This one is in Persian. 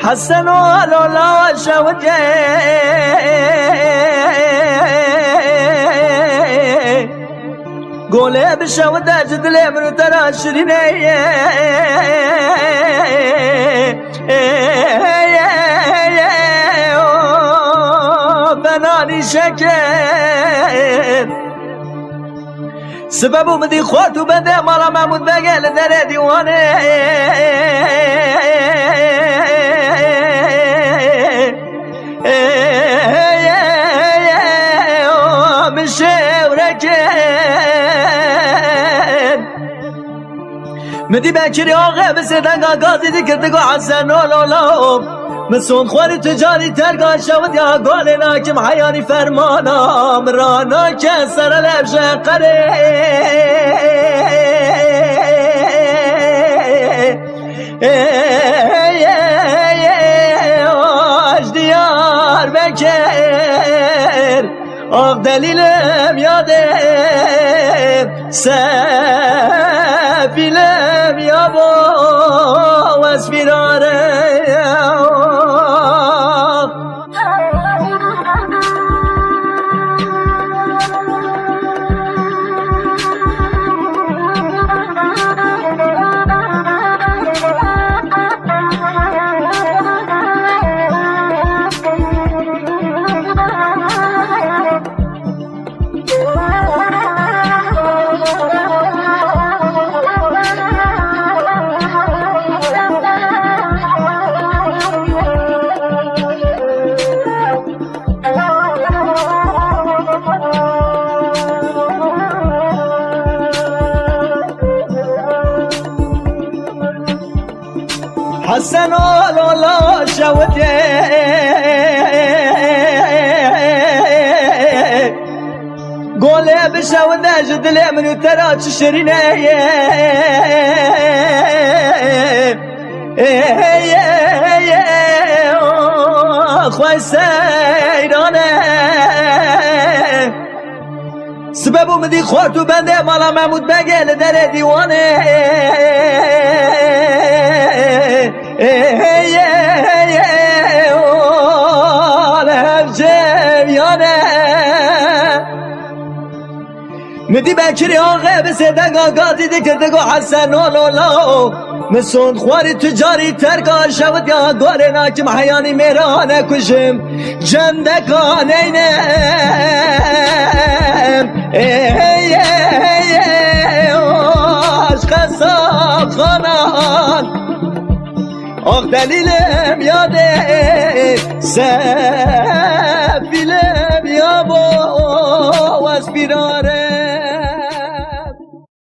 حسن ولا شوجه قولي بشوده جدلي من ترى شريني بناني شكر سببو مدي خواتو بنده مالا محمود بگل در دیوانه مدی بکری آقا بسیدن گازی دی کرده گو حسن اولالا مسون خواری تجاری ترگاه شود یا گال ناکم حیانی فرمانا مرانا که سر لبش قره آج دیار بکر آق دلیلم یاده سفیلم یابا و اسفیراره حسن ولا شوجه قولي بشوده جدلي من ترى تشريني خوي سيرانه سببو مدي خواتو بنده مالا محمود بگل در دیوانه مدی بکری آقا بسیدن گازی دی کرده گو حسن اولالا مسون خواری تجاری ترگاه شود یا گواره ناکم حیانی میرانه کشم جندکان اینم عشق صاف خانان آق دلیلم یاده سفیلم یابا و اسپیراره